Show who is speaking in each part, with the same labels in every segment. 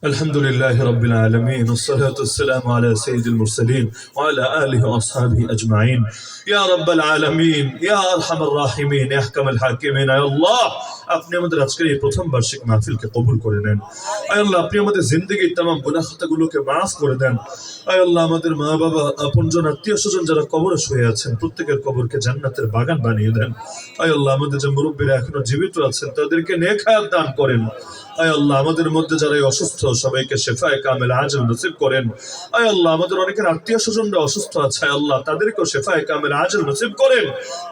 Speaker 1: الحمد لله رب العالمين والصلاة والسلام على سيد المرسلين وعلى آله وأصحابه أجمعين يا رب العالمين يا أرحم الراحمين يا أحكم الحاكمين يا الله আপনি আমাদের আজকের এই প্রথম বার্ষিক মাহফিলকে কবুল করে নেন। আয় আল্লাহ, আপনি আমাদের জিন্দেগির तमाम গুনাহ খাতাগুলোকে মাফ করে দেন। আয় আল্লাহ, আমাদের মা বাবা, আপনজন, আত্মীয় স্বজন যারা কবরে শুয়ে আছেন প্রত্যেকের কবরকে জান্নাতের বাগান বানিয়ে দেন। আয় আল্লাহ, আমাদের যে মুরব্বীরা এখনো জীবিত আছেন তাদেরকে নেক হায়াত দান করেন। আয় আল্লাহ, আমাদের মধ্যে যারা অসুস্থ সবাইকে শেফায়ে কামেল আজল নসিব করেন। আয় আল্লাহ, আমাদের অনেকের আত্মীয় স্বজনরা অসুস্থ আছে, আয় আল্লাহ তাদেরকেও শেফায়ে কামেল আজল নসিব করেন।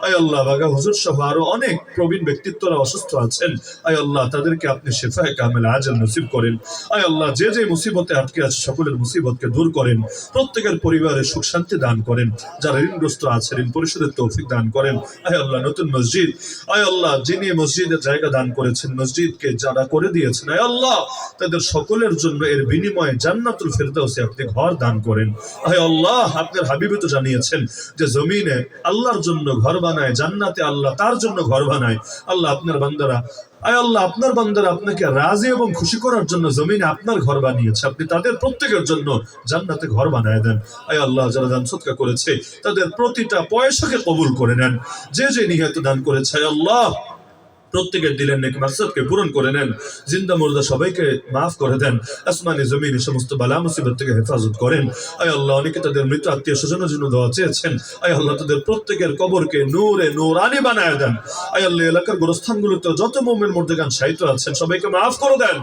Speaker 1: আয় আল্লাহ, বাগা হুজুর সহ আরো অনেক প্রবীণ ব্যক্তিত্বরা অসুস্থ আছেন, আয় আল্লাহ তাদেরকে আপনি শেফায়ে কামেল আজল নসিব করেন। আয় আল্লাহ, যে যে মুসিবতে আটকে আছে সকলের মুসিবতকে দূর করেন, প্রত্যেকের পরিবারে সুখ শান্তি দান করেন, যারা ঋণগ্রস্ত আছে ঋণ পরিশোধের তৌফিক দান করেন। আয় আল্লাহ, নতুন মসজিদ, আয় আল্লাহ যিনি মসজিদের জায়গা দান করেছেন, মসজিদকে যারা করে দিয়েছেন, আয় আল্লাহ তাদের সকলের জন্য এর বিনিময়ে জান্নাতুল ফেরদাউসে আপনি ঘর দান করেন। আয় আল্লাহ, আপনার হাবিবই তো জানিয়েছেন যে জমিনে আল্লাহর জন্য ঘর বানায়, জান্নাতে আল্লাহ তার জন্য ঘর বানায়। আল্লাহ, আপনার বান্দারা, আয় আল্লাহ আপনার বান্দারা আপনাকে রাজি এবং খুশি করার জন্য জমিনে আপনার ঘর বানিয়েছে, আপনি তাদের প্রত্যেকের জন্য জান্নাতে ঘর বানায় দেন। আয় আল্লাহ, যারা দান সদকা করেছে তাদের প্রতিটা পয়সাকে কবুল করে নেন। যে যে নিহত দান করেছে আয় আল্লাহ প্রত্যেকের দিলের নেক মাকসাদকে পূরণ করে নেন। জিন্দা মুর্দা সবাইকে মাফ করে দেন। আসমানে জমিনে সমস্ত বালা মুসিবত থেকে হেফাজত করেন। আয় আল্লাহ, অনেকে তাদের মৃত আত্মীয় স্বজনের জন্য দোয়া চেয়েছেন, আয় আল্লাহ তাদের প্রত্যেকের কবরকে নূরে নূরানি বানায় দেন। আয় আল্লাহ, এলাকার গোরস্থানগুলোতে যত মুমিন মুর্দাগান শায়িত আছেন সবাইকে মাফ করে দেন।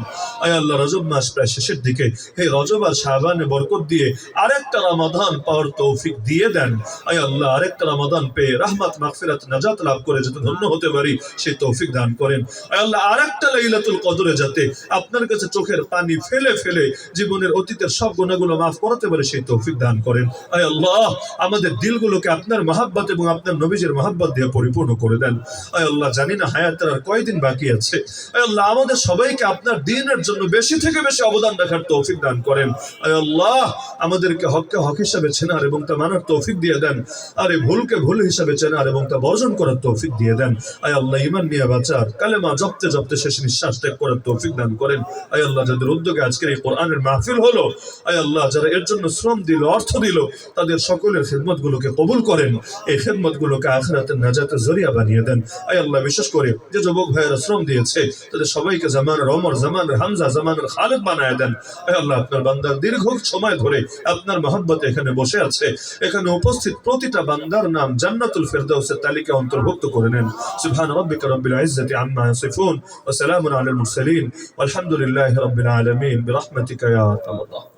Speaker 1: আয় আল্লাহ, রজব মাস প্রায় শেষের দিকে, হে রজব আর শাবানে বরকত দিয়ে আরেকটা রমাদান পাওয়ার তৌফিক দিয়ে দেন। আয় আল্লাহ, আরেকটা রমাদান পেয়ে রাহমাত মাগফিরাত নাজাত লাভ করে যাতে ধন্য হতে পারি সেই তৌফিক দান করেন। আয় আল্লাহ, আরেকটা লাইলাতুল কদরে যাতে আপনার কাছে চোখের পানি ফেলে ফেলে জীবনের অতীতের সব গুনাহগুলো মাফ করতে পারে সেই তৌফিক দান করেন। আয় আল্লাহ, আমাদের দিলগুলোকে আপনার মহব্বত এবং আপনার নবীজির মহব্বত দিয়ে পরিপূর্ণ করে দেন। আয় আল্লাহ, জানি না হায়াতের আর কয়দিন বাকি আছে। আয় আল্লাহ, আমাদের সবাইকে আপনার দ্বীনের জন্য বেশি থেকে বেশি অবদান রাখার তৌফিক দান করেন। আয় আল্লাহ, আমাদেরকে হককে হক হিসাবে চেনার এবং তা মানার তৌফিক দিয়ে দেন, আর এই ভুলকে ভুল হিসাবে চেনার এবং তা বর্জন করার তৌফিক দিয়ে দেন। আয় আল্লাহ, ঈমান নিয়ে বাঁচার, কালেমা জপতে জপতে শেষ নিঃশ্বাস ত্যাগ করার তৌফিক দান করেন। আয় আল্লাহ, যাদের উদ্যোগে আজকের এই কোরআনের মাহফিল হলো, আয় আল্লাহ যারা এর জন্য শ্রম দিল, অর্থ দিল, তাদের সকলের খিদমতগুলোকে কবুল করেন। এই খিদমতগুলোকে আখিরাতের নাজাতের জরিয়া বানিয়ে দেন। আয় আল্লাহ, বিশেষ করে যে যুবক ভাইয়েরা শ্রম দিয়েছে তাদের সবাইকে জামানের ওমর, জামানের হামজা, জামানের খালেদ বানায় দেন। আয় আল্লাহ, আপনার বান্দার দীর্ঘ সময় ধরে আপনার মহব্বতে এখানে বসে আছে, এখানে উপস্থিত প্রতিটা বান্দার নাম জান্নাতুল ফেরদাউসের তালিকায় অন্তর্ভুক্ত করে নেন। সুবহান রাব্বিকা রাব্বিল ইজ্জাতি আম্মা ইয়াসিফুন ওয়া সালামুন আলাল মুরসালিন ওয়ালহামদুলিল্লাহি রাব্বিল আলামিন বিরহমাতিকা ইয়া আরহামার রাহিমিন।